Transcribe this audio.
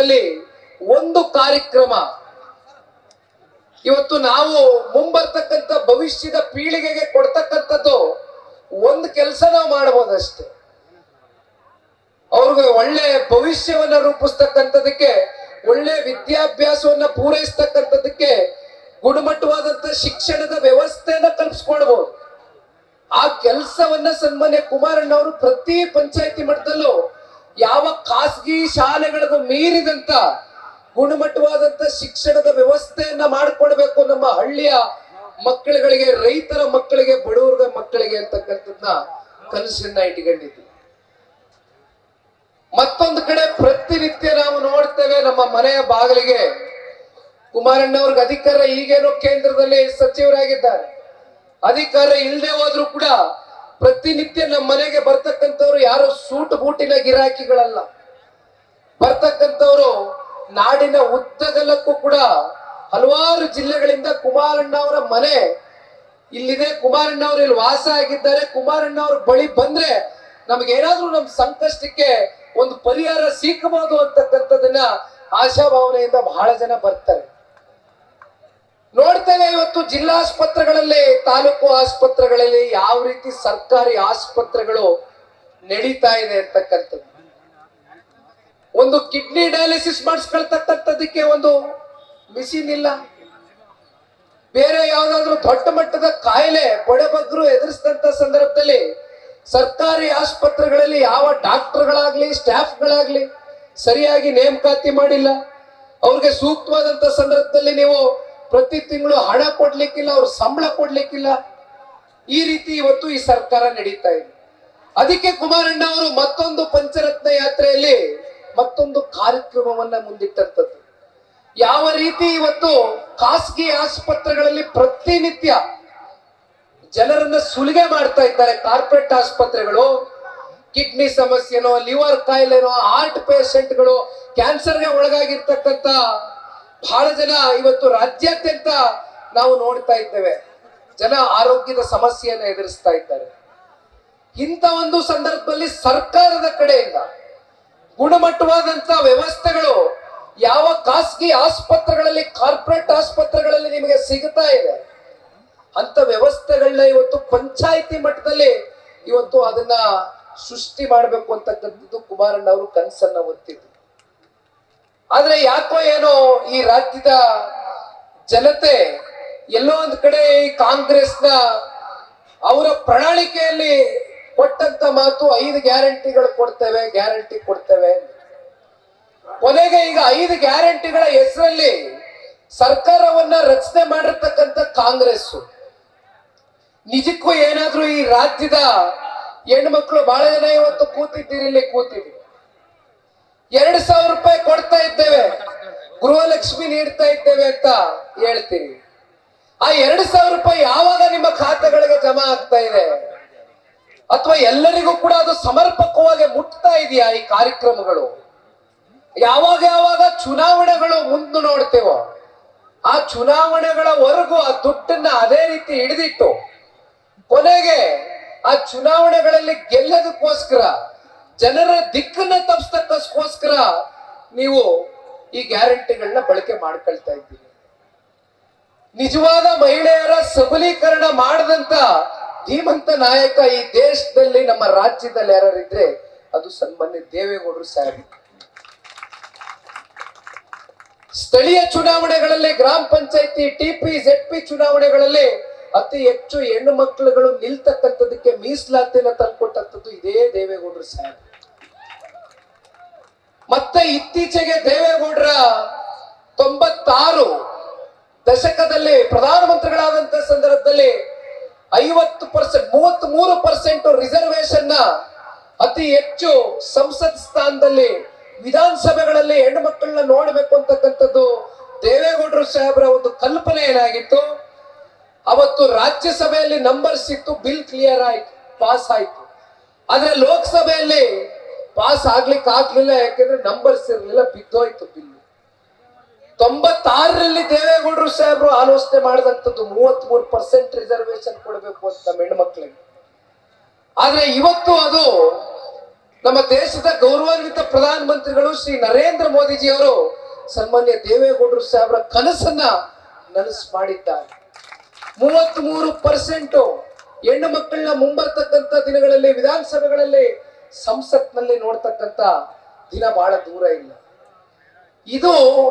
ಸಂದರ್ಭದಲ್ಲಿ ಒಂದು ಕಾರ್ಯಕ್ರಮ ಇವತ್ತು ನಾವು ಮುಂಬರ್ತಕ್ಕಂಥ ಭವಿಷ್ಯದ ಪೀಳಿಗೆಗೆ ಕೊಡ್ತಕ್ಕಂಥದ್ದು ಒಂದು ಕೆಲಸ ನಾವು ಮಾಡಬಹುದಷ್ಟೇ. ಅವ್ರಿಗೆ ಒಳ್ಳೆ ಭವಿಷ್ಯವನ್ನ ರೂಪಿಸ್ತಕ್ಕಂಥದಕ್ಕೆ, ಒಳ್ಳೆ ವಿದ್ಯಾಭ್ಯಾಸವನ್ನ ಪೂರೈಸ್ತಕ್ಕಂಥದಕ್ಕೆ ಗುಣಮಟ್ಟವಾದಂತ ಶಿಕ್ಷಣದ ವ್ಯವಸ್ಥೆಯನ್ನ ಕಲ್ಪಿಸ್ಕೊಳ್ಬಹುದು. ಆ ಕೆಲಸವನ್ನ ಸನ್ಮಾನ್ಯ ಕುಮಾರಣ್ಣವರು ಪ್ರತಿ ಪಂಚಾಯತಿ ಮಟ್ಟದಲ್ಲೂ ಯಾವ ಖಾಸಗಿ ಶಾಲೆಗಳಿಗೂ ಮೀರಿದಂತ ಗುಣಮಟ್ಟವಾದಂತ ಶಿಕ್ಷಣದ ವ್ಯವಸ್ಥೆಯನ್ನ ಮಾಡಿಕೊಡ್ಬೇಕು ನಮ್ಮ ಹಳ್ಳಿಯ ಮಕ್ಕಳುಗಳಿಗೆ, ರೈತರ ಮಕ್ಕಳಿಗೆ, ಬಡವರ ಮಕ್ಕಳಿಗೆ ಅಂತಕ್ಕಂಥದ್ನ ಕನಸನ್ನ ಇಟ್ಕೊಂಡಿದ್ವಿ. ಮತ್ತೊಂದು ಕಡೆ ಪ್ರತಿನಿತ್ಯ ನಾವು ನೋಡ್ತೇವೆ, ನಮ್ಮ ಮನೆಯ ಬಾಗಿಲಿಗೆ ಕುಮಾರಣ್ಣವ್ರಿಗೆ ಅಧಿಕಾರ, ಈಗೇನೋ ಕೇಂದ್ರದಲ್ಲಿ ಸಚಿವರಾಗಿದ್ದಾರೆ, ಅಧಿಕಾರ ಇಲ್ಲದೆ ಹೋದ್ರು ಕೂಡ ಪ್ರತಿನಿತ್ಯ ನಮ್ಮ ಮನೆಗೆ ಬರ್ತಕ್ಕಂಥವ್ರು ಯಾರು ಸೂಟು ಬೂಟಿನ ಗಿರಾಕಿಗಳಲ್ಲ. ಬರ್ತಕ್ಕಂಥವ್ರು ನಾಡಿನ ಉದ್ದಗಲಕ್ಕೂ ಕೂಡ ಹಲವಾರು ಜಿಲ್ಲೆಗಳಿಂದ ಕುಮಾರಣ್ಣ ಅವರ ಮನೆ ಇಲ್ಲಿದೆ, ಕುಮಾರಣ್ಣ ಅವರು ಇಲ್ಲಿ ವಾಸ ಆಗಿದ್ದಾರೆ, ಕುಮಾರಣ್ಣ ಅವ್ರ ಬಳಿ ಬಂದ್ರೆ ನಮ್ಗೇನಾದ್ರೂ ನಮ್ ಸಂಕಷ್ಟಕ್ಕೆ ಒಂದು ಪರಿಹಾರ ಸಿಕ್ಕಬಹುದು ಅಂತಕ್ಕಂಥದನ್ನ ಆಶಾಭಾವನೆಯಿಂದ ಬಹಳ ಜನ ಬರ್ತಾರೆ. ನೋಡ್ತೇವೆ ಇವತ್ತು ಜಿಲ್ಲಾಸ್ಪತ್ರೆಗಳಲ್ಲಿ, ತಾಲೂಕು ಆಸ್ಪತ್ರೆಗಳಲ್ಲಿ ಯಾವ ರೀತಿ ಸರ್ಕಾರಿ ಆಸ್ಪತ್ರೆಗಳು ನಡೀತಾ ಇದೆ ಅಂತಕ್ಕಂಥದ್ದು. ಒಂದು ಕಿಡ್ನಿ ಡಯಾಲಿಸಿಸ್ ಮಾಡಿಸ್ಕೊಳ್ತಕ್ಕಂಥದಕ್ಕೆ ಒಂದು ಮಿಷಿನ್ ಇಲ್ಲ. ಬೇರೆ ಯಾವ್ದಾದ್ರು ದೊಡ್ಡ ಮಟ್ಟದ ಕಾಯಿಲೆ ಬಡಬಗ್ರು ಎದುರಿಸಿದಂತ ಸಂದರ್ಭದಲ್ಲಿ ಸರ್ಕಾರಿ ಆಸ್ಪತ್ರೆಗಳಲ್ಲಿ ಯಾವ ಡಾಕ್ಟರ್ಗಳಾಗ್ಲಿ, ಸ್ಟಾಫ್ಗಳಾಗ್ಲಿ ಸರಿಯಾಗಿ ನೇಮಕಾತಿ ಮಾಡಿಲ್ಲ. ಅವ್ರಿಗೆ ಸೂಕ್ತವಾದಂತ ಸಂದರ್ಭದಲ್ಲಿ ನೀವು ಪ್ರತಿ ತಿಂಗಳು ಹಣ ಕೊಡ್ಲಿಕ್ಕಿಲ್ಲ, ಅವ್ರ ಸಂಬಳ ಕೊಡ್ಲಿಕ್ಕಿಲ್ಲ. ಈ ರೀತಿ ಇವತ್ತು ಈ ಸರ್ಕಾರ ನಡೀತಾ ಇದೆ. ಅದಕ್ಕೆ ಕುಮಾರಣ್ಣ ಅವರು ಮತ್ತೊಂದು ಪಂಚರತ್ನ ಯಾತ್ರೆಯಲ್ಲಿ ಮತ್ತೊಂದು ಕಾರ್ಯಕ್ರಮವನ್ನ ಮುಂದಿಟ್ಟಂತದ್ದು. ಯಾವ ರೀತಿ ಇವತ್ತು ಖಾಸಗಿ ಆಸ್ಪತ್ರೆಗಳಲ್ಲಿ ಪ್ರತಿನಿತ್ಯ ಜನರನ್ನ ಸುಲಿಗೆ ಮಾಡ್ತಾ ಇದ್ದಾರೆ. ಕಾರ್ಪೊರೇಟ್ ಆಸ್ಪತ್ರೆಗಳು ಕಿಡ್ನಿ ಸಮಸ್ಯೆನೋ, ಲಿವರ್ ಕಾಯಿಲೆನೋ, ಹಾರ್ಟ್ ಪೇಷಂಟ್ಗಳು, ಕ್ಯಾನ್ಸರ್ಗೆ ಒಳಗಾಗಿರ್ತಕ್ಕಂಥ ಬಹಳ ಜನ ಇವತ್ತು ರಾಜ್ಯಾದ್ಯಂತ ನಾವು ನೋಡ್ತಾ ಇದ್ದೇವೆ. ಜನ ಆರೋಗ್ಯದ ಸಮಸ್ಯೆಯನ್ನು ಎದುರಿಸ್ತಾ ಇದ್ದಾರೆ. ಇಂಥ ಒಂದು ಸಂದರ್ಭದಲ್ಲಿ ಸರ್ಕಾರದ ಕಡೆಯಿಂದ ಗುಣಮಟ್ಟವಾದಂತ ವ್ಯವಸ್ಥೆಗಳು ಯಾವ ಖಾಸಗಿ ಆಸ್ಪತ್ರೆಗಳಲ್ಲಿ, ಕಾರ್ಪೊರೇಟ್ ಆಸ್ಪತ್ರೆಗಳಲ್ಲಿ ನಿಮಗೆ ಸಿಗುತ್ತಾ ಇದೆ, ಅಂತ ವ್ಯವಸ್ಥೆಗಳನ್ನ ಇವತ್ತು ಪಂಚಾಯಿತಿ ಮಟ್ಟದಲ್ಲಿ ಇವತ್ತು ಅದನ್ನ ಸೃಷ್ಟಿ ಮಾಡಬೇಕು ಅಂತಕ್ಕಂಥದ್ದು ಕುಮಾರಣ್ಣ ಅವರು ಕನಸನ್ನ ಹೊತ್ತಿದ್ರು. ಆದ್ರೆ ಯಾಕೋ ಏನೋ ಈ ರಾಜ್ಯದ ಜನತೆ ಎಲ್ಲೋ ಒಂದ್ ಕಡೆ ಈ ಕಾಂಗ್ರೆಸ್ನ ಅವರ ಪ್ರಣಾಳಿಕೆಯಲ್ಲಿ ಕೊಟ್ಟಂತ ಮಾತು 5 ಗ್ಯಾರಂಟಿಗಳು ಕೊಡ್ತೇವೆ, ಗ್ಯಾರಂಟಿ ಕೊಡ್ತೇವೆ. ಕೊನೆಗೆ ಈಗ 5 ಗ್ಯಾರಂಟಿಗಳ ಹೆಸರಲ್ಲಿ ಸರ್ಕಾರವನ್ನ ರಚನೆ ಮಾಡಿರ್ತಕ್ಕಂಥ ಕಾಂಗ್ರೆಸ್ ನಿಜಕ್ಕೂ ಏನಾದ್ರೂ ಈ ರಾಜ್ಯದ ಹೆಣ್ಮಕ್ಳು ಬಹಳ ಜನ ಇವತ್ತು ಕೂತಿದ್ದೀರಿ, ಇಲ್ಲಿ ಕೂತಿದ್ವಿ. 2,000 ರೂಪಾಯಿ ಕೊಡ್ತಾ ಇದ್ದೇವೆ, ಗೃಹಲಕ್ಷ್ಮಿ ನೀಡ್ತಾ ಇದ್ದೇವೆ ಅಂತ ಹೇಳ್ತೀವಿ. ಆ 2,000 ರೂಪಾಯಿ ಯಾವಾಗ ನಿಮ್ಮ ಖಾತೆಗಳಿಗೆ ಜಮಾ ಆಗ್ತಾ ಇದೆ, ಅಥವಾ ಎಲ್ಲರಿಗೂ ಕೂಡ ಅದು ಸಮರ್ಪಕವಾಗಿ ಮುಟ್ತಾ ಇದೆಯಾ ಈ ಕಾರ್ಯಕ್ರಮಗಳು? ಯಾವಾಗ ಯಾವಾಗ ಚುನಾವಣೆಗಳು ಮುಂದೆ ನೋಡ್ತೇವೋ ಆ ಚುನಾವಣೆಗಳವರೆಗೂ ಆ ದುಡ್ಡನ್ನ ಅದೇ ರೀತಿ ಹಿಡಿದಿಟ್ಟು ಕೊನೆಗೆ ಆ ಚುನಾವಣೆಗಳಲ್ಲಿ ಗೆಲ್ಲೋದಕ್ಕೋಸ್ಕರ, ಜನರ ದಿಕ್ಕನ್ನ ತಪ್ಪಿಸೋದಕ್ಕೋಸ್ಕರ ನೀವು ಈ ಗ್ಯಾರಂಟಿಗಳನ್ನ ಬಳಕೆ ಮಾಡ್ಕೊಳ್ತಾ ಇದ್ದೀರಿ. ನಿಜವಾದ ಮಹಿಳೆಯರ ಸಬಲೀಕರಣ ಮಾಡದಂತ ಧೀಮಂತ ನಾಯಕ ಈ ದೇಶದಲ್ಲಿ, ನಮ್ಮ ರಾಜ್ಯದಲ್ಲಿ ಯಾರಿದ್ರೆ ಅದು ಸನ್ಮಾನ್ಯ ದೇವೇಗೌಡರು ಸಾಹೇಬ್. ಸ್ಥಳೀಯ ಚುನಾವಣೆಗಳಲ್ಲಿ, ಗ್ರಾಮ ಪಂಚಾಯತಿ, ಟಿಪಿ, ಜೆಡ್ಪಿ ಚುನಾವಣೆಗಳಲ್ಲಿ ಅತಿ ಹೆಚ್ಚು ಹೆಣ್ಣು ಮಕ್ಕಳುಗಳು ನಿಲ್ತಕ್ಕಂಥದಕ್ಕೆ ಮೀಸಲಾತಿಯನ್ನು ತಂದುಕೊಟ್ಟಂಥದ್ದು ಇದೇ ದೇವೇಗೌಡರು ಸಾಹೇಬ್. ಮತ್ತೆ ಇತ್ತೀಚೆಗೆ ದೇವೇಗೌಡರ 96 ದಶಕದಲ್ಲಿ ಪ್ರಧಾನಮಂತ್ರಿಗಳಾದಂತ ಸಂದರ್ಭದಲ್ಲಿ 50%, 33% ರಿಸರ್ವೇಶನ್ ನ ಅತಿ ಹೆಚ್ಚು ಸಂಸತ್ ಸ್ಥಾನದಲ್ಲಿ, ವಿಧಾನಸಭೆಗಳಲ್ಲಿ ಹೆಣ್ಣು ಮಕ್ಕಳನ್ನ ನೋಡ್ಬೇಕು ಅಂತಕ್ಕಂಥದ್ದು ದೇವೇಗೌಡರು ಸಾಹೇಬ್ರ ಒಂದು ಕಲ್ಪನೆ ಏನಾಗಿತ್ತು. ಅವತ್ತು ರಾಜ್ಯಸಭೆಯಲ್ಲಿ ನಂಬರ್ಸ್ ಇತ್ತು, ಬಿಲ್ ಕ್ಲಿಯರ್ ಆಯ್ತು, ಪಾಸ್ ಆಯ್ತು. ಆದ್ರೆ ಲೋಕಸಭೆಯಲ್ಲಿ ಪಾಸ್ ಆಗ್ಲಿಕ್ಕೆ ಆಗ್ಲಿಲ್ಲ, ಯಾಕೆಂದ್ರೆ ನಂಬರ್ಸ್ ಇರಲಿಲ್ಲ, ಬಿದ್ದೋಯ್ತು ಬಿಲ್. 96ರಲ್ಲಿ ದೇವೇಗೌಡರು ಸಾಹೇಬರು ಆಲೋಚನೆ ಮಾಡಿದಂಥದ್ದು 33% ರಿಸರ್ವೇಶನ್ ಕೊಡಬೇಕು ಅಂತ ನಮ್ಮ ಹೆಣ್ಮಕ್ಳಿಗೆ. ಆದ್ರೆ ಇವತ್ತು ಅದು ನಮ್ಮ ದೇಶದ ಗೌರವಾನ್ವಿತ ಪ್ರಧಾನ ಮಂತ್ರಿಗಳು ಶ್ರೀ ನರೇಂದ್ರ ಮೋದಿಜಿಯವರು ಸನ್ಮಾನ್ಯ ದೇವೇಗೌಡರು ಸಾಹೇಬರ ಕನಸನ್ನ ನನಸು ಮಾಡಿದ್ದಾರೆ. 33% ಹೆಣ್ಣು ಮಕ್ಕಳನ್ನ ಮುಂಬರ್ತಕ್ಕಂಥ ದಿನಗಳಲ್ಲಿ ವಿಧಾನಸಭೆಗಳಲ್ಲಿ ಸಂಸತ್ನಲ್ಲಿ ನೋಡ್ತಕ್ಕಂಥ ದಿನ ಬಹಳ ದೂರ ಇಲ್ಲ. ಇದು